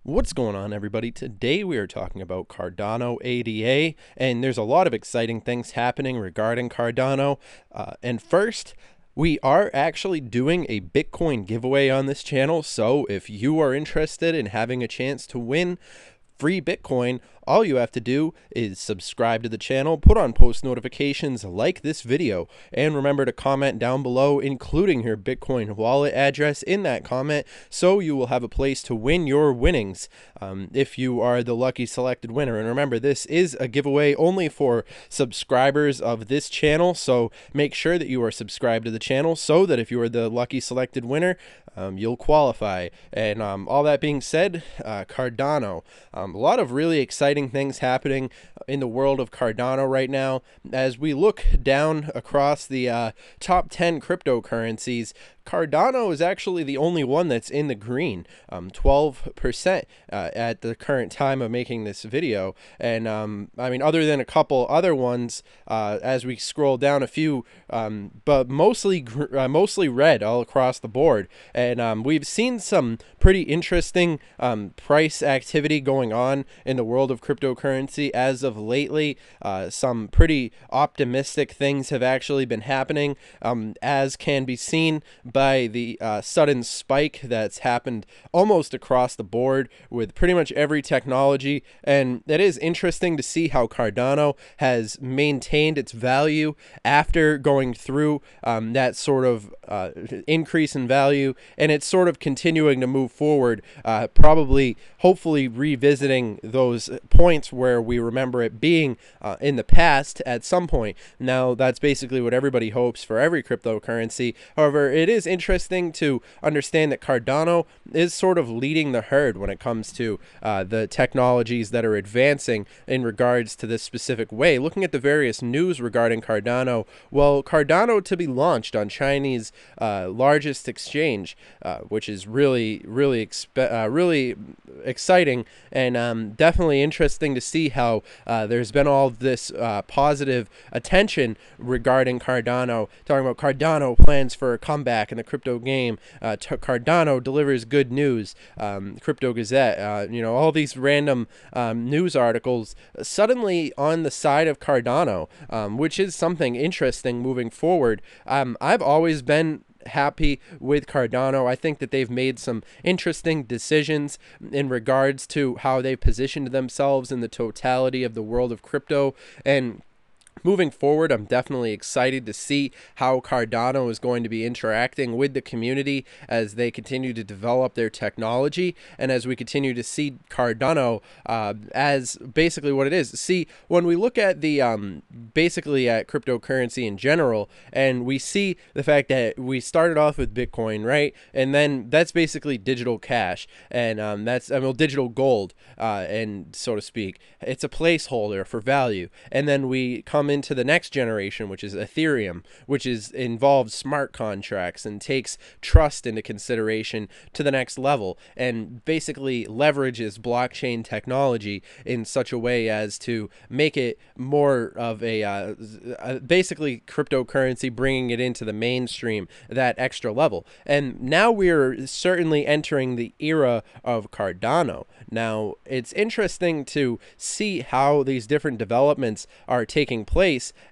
What's going on, everybody? Today we are talking about Cardano ADA, and there's a lot of exciting things happening regarding Cardano. And first, we are actually doing a Bitcoin giveaway on this channel, so if you are interested in having a chance to win free Bitcoin, all you have to do is subscribe to the channel, put on post notifications, like this video, and remember to comment down below, including your Bitcoin wallet address in that comment, so you will have a place to win your winnings if you are the lucky selected winner. And remember, this is a giveaway only for subscribers of this channel, so make sure that you are subscribed to the channel so that if you are the lucky selected winner, you'll qualify. And all that being said, Cardano, a lot of really exciting things happening in the world of Cardano right now. As we look down across the top 10 cryptocurrencies, Cardano is actually the only one that's in the green, 12% at the current time of making this video. And I mean, other than a couple other ones, as we scroll down a few, but mostly red all across the board. And we've seen some pretty interesting price activity going on in the world of cryptocurrency as of lately. Some pretty optimistic things have actually been happening, as can be seen by the sudden spike that's happened almost across the board with pretty much every technology. And it is interesting to see how Cardano has maintained its value after going through that sort of increase in value, and it's sort of continuing to move forward, hopefully revisiting those points where we remember it being in the past at some point. Now, that's basically what everybody hopes for every cryptocurrency. However, it is interesting to understand that Cardano is sort of leading the herd when it comes to the technologies that are advancing in regards to this specific way. Looking at the various news regarding Cardano, well, Cardano to be launched on Chinese largest exchange, which is really exciting, and definitely interesting to see how there's been all this positive attention regarding Cardano, talking about Cardano plans for a comeback in the crypto game, Cardano delivers good news, Crypto Gazette, all these random news articles suddenly on the side of Cardano, which is something interesting moving forward. I've always been happy with Cardano. I think that they've made some interesting decisions in regards to how they positioned themselves in the totality of the world of crypto. And moving forward, I'm definitely excited to see how Cardano is going to be interacting with the community as they continue to develop their technology, and as we continue to see Cardano as basically what it is. See, when we look at the basically at cryptocurrency in general, and we see the fact that we started off with Bitcoin, right? And then that's basically digital cash, and digital gold, and so to speak. It's a placeholder for value, and then we come into the next generation, which is Ethereum, which involves smart contracts and takes trust into consideration to the next level, and basically leverages blockchain technology in such a way as to make it more of a basically cryptocurrency, bringing it into the mainstream, that extra level. And now we're certainly entering the era of Cardano. Now, it's interesting to see how these different developments are taking place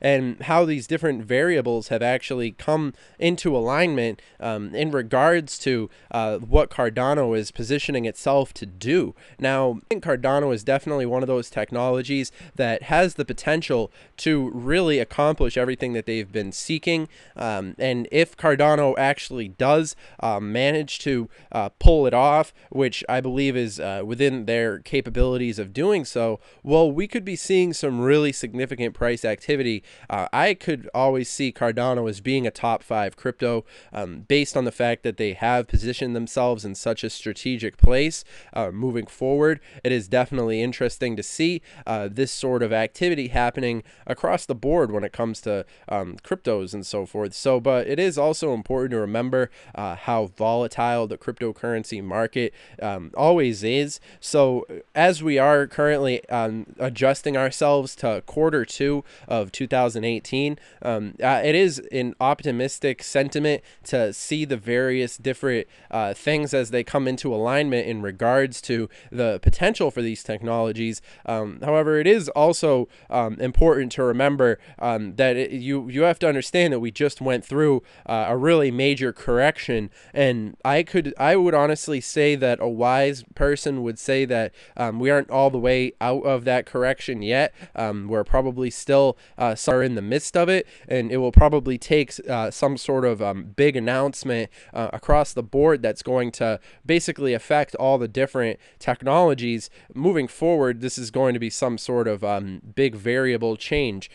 and how these different variables have actually come into alignment in regards to what Cardano is positioning itself to do. Now, I think Cardano is definitely one of those technologies that has the potential to really accomplish everything that they've been seeking. And if Cardano actually does manage to pull it off, which I believe is within their capabilities of doing so, well, we could be seeing some really significant price activity. I could always see Cardano as being a top 5 crypto, based on the fact that they have positioned themselves in such a strategic place moving forward. It is definitely interesting to see this sort of activity happening across the board when it comes to cryptos and so forth. So, but it is also important to remember how volatile the cryptocurrency market always is. So as we are currently adjusting ourselves to quarter 2 of 2018. It is an optimistic sentiment to see the various different things as they come into alignment in regards to the potential for these technologies. However, it is also important to remember that you have to understand that we just went through a really major correction, and I would honestly say that a wise person would say that we aren't all the way out of that correction yet. We're probably still somewhere in the midst of it, and it will probably take some sort of big announcement across the board that's going to basically affect all the different technologies moving forward. This is going to be some sort of big variable change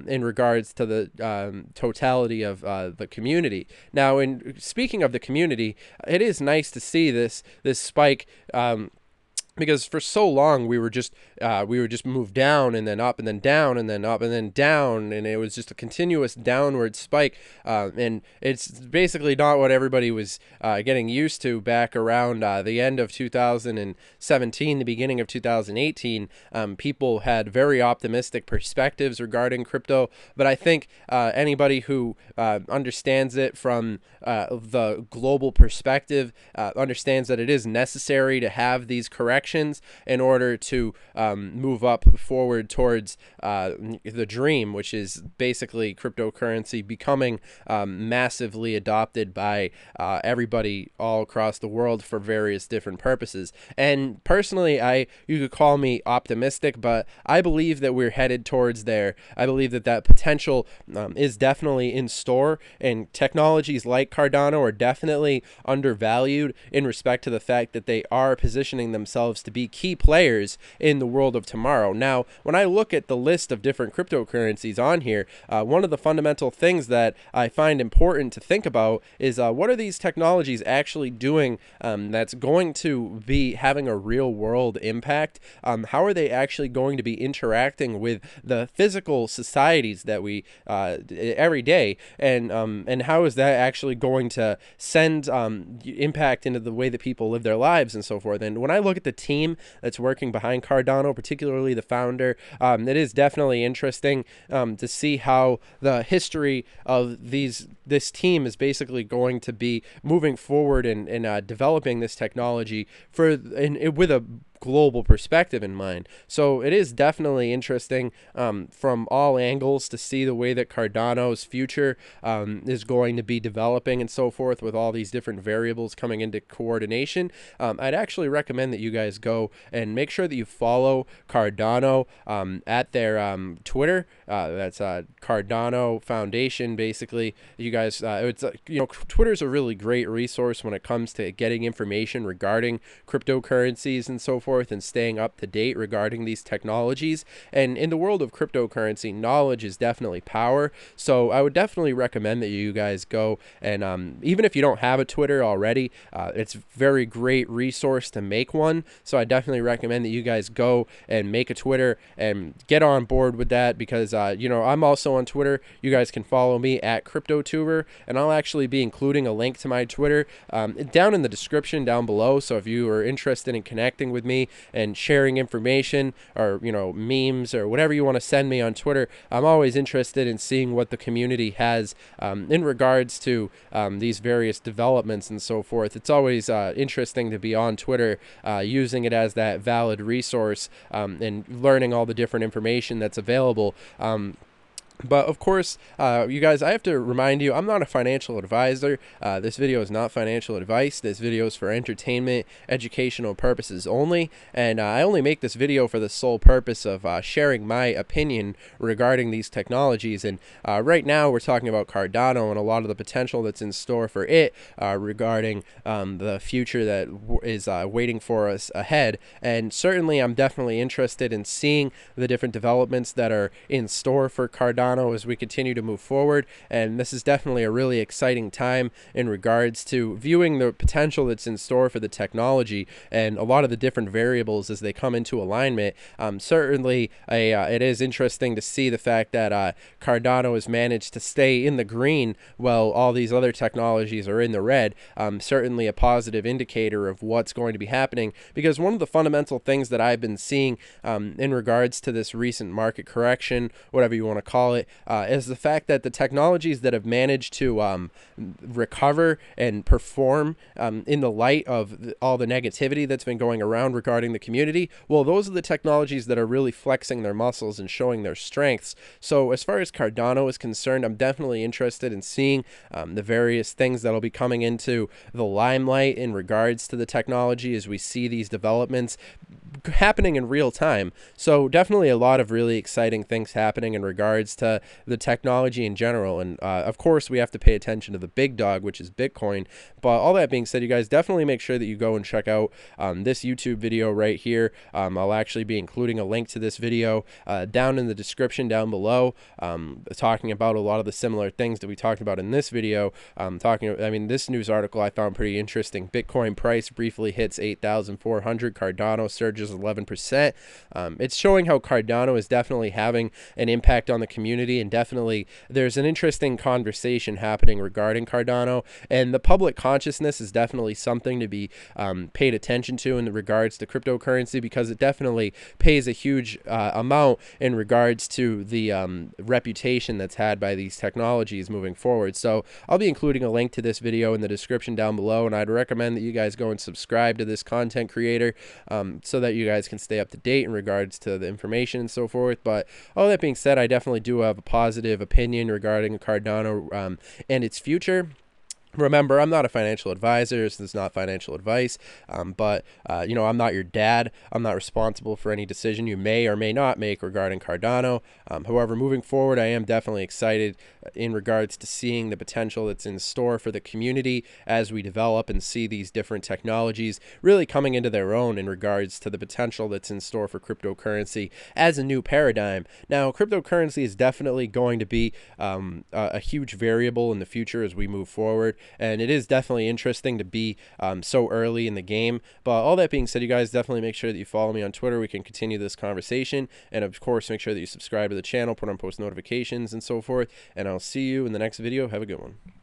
in regards to the totality of the community. Now, in speaking of the community, it is nice to see this spike. Because for so long we were just moved down and then up and then down and then up and then down, and it was just a continuous downward spike, and it's basically not what everybody was getting used to back around the end of 2017, the beginning of 2018. People had very optimistic perspectives regarding crypto, but I think anybody who understands it from the global perspective understands that it is necessary to have these corrections in order to move up forward towards the dream, which is basically cryptocurrency becoming massively adopted by everybody all across the world for various different purposes. And personally, you could call me optimistic, but I believe that we're headed towards there. I believe that potential is definitely in store, and technologies like Cardano are definitely undervalued in respect to the fact that they are positioning themselves to be key players in the world of tomorrow. Now, when I look at the list of different cryptocurrencies on here, one of the fundamental things that I find important to think about is what are these technologies actually doing that's going to be having a real world impact? How are they actually going to be interacting with the physical societies that we every day, and how is that actually going to send impact into the way that people live their lives and so forth? And when I look at the team that's working behind Cardano, particularly the founder, it is definitely interesting to see how the history of this team is basically going to be moving forward and developing this technology with a global perspective in mind. So it is definitely interesting from all angles to see the way that Cardano's future is going to be developing and so forth, with all these different variables coming into coordination. I'd actually recommend that you guys go and make sure that you follow Cardano at their Twitter. That's Cardano Foundation. Basically, you guys, Twitter's a really great resource when it comes to getting information regarding cryptocurrencies and so forth, and staying up to date regarding these technologies. And in the world of cryptocurrency, knowledge is definitely power. So I would definitely recommend that you guys go and even if you don't have a Twitter already, it's a very great resource to make one. So I definitely recommend that you guys go and make a Twitter and get on board with that, because I'm also on Twitter. You guys can follow me at CryptoTuber, and I'll actually be including a link to my Twitter down in the description down below. So if you are interested in connecting with me and sharing information, or memes or whatever you want to send me on Twitter, I'm always interested in seeing what the community has in regards to these various developments and so forth. It's always interesting to be on Twitter, using it as that valid resource and learning all the different information that's available. But of course, you guys, I have to remind you, I'm not a financial advisor. This video is not financial advice. This video is for entertainment, educational purposes only. And I only make this video for the sole purpose of sharing my opinion regarding these technologies. And right now we're talking about Cardano and a lot of the potential that's in store for it regarding the future that is waiting for us ahead. And certainly I'm definitely interested in seeing the different developments that are in store for Cardano Cardano as we continue to move forward. And this is definitely a really exciting time in regards to viewing the potential that's in store for the technology and a lot of the different variables as they come into alignment. Certainly, it is interesting to see the fact that Cardano has managed to stay in the green while all these other technologies are in the red. Certainly a positive indicator of what's going to be happening, because one of the fundamental things that I've been seeing in regards to this recent market correction, whatever you want to call it, is the fact that the technologies that have managed to recover and perform in the light of all the negativity that's been going around regarding the community, well, those are the technologies that are really flexing their muscles and showing their strengths. So as far as Cardano is concerned, I'm definitely interested in seeing the various things that'll be coming into the limelight in regards to the technology as we see these developments happening in real time. So definitely a lot of really exciting things happening in regards to the technology in general. And of course, we have to pay attention to the big dog, which is Bitcoin. But all that being said, you guys definitely make sure that you go and check out this YouTube video right here. I'll actually be including a link to this video down in the description down below, talking about a lot of the similar things that we talked about in this video. This news article I found pretty interesting. Bitcoin price briefly hits 8,400. Cardano surges 11%. It's showing how Cardano is definitely having an impact on the community, and definitely there's an interesting conversation happening regarding Cardano, and the public consciousness is definitely something to be paid attention to in regards to cryptocurrency, because it definitely pays a huge amount in regards to the reputation that's had by these technologies moving forward. So I'll be including a link to this video in the description down below, and I'd recommend that you guys go and subscribe to this content creator so that you guys can stay up to date in regards to the information and so forth. But all that being said, I definitely do have a positive opinion regarding Cardano and its future. Remember, I'm not a financial advisor. This is not financial advice, but I'm not your dad. I'm not responsible for any decision you may or may not make regarding Cardano. However, moving forward, I am definitely excited in regards to seeing the potential that's in store for the community as we develop and see these different technologies really coming into their own in regards to the potential that's in store for cryptocurrency as a new paradigm. Now, cryptocurrency is definitely going to be a huge variable in the future as we move forward. And it is definitely interesting to be so early in the game. But all that being said, you guys definitely make sure that you follow me on Twitter. We can continue this conversation. And of course, make sure that you subscribe to the channel, put on post notifications and so forth. And I'll see you in the next video. Have a good one.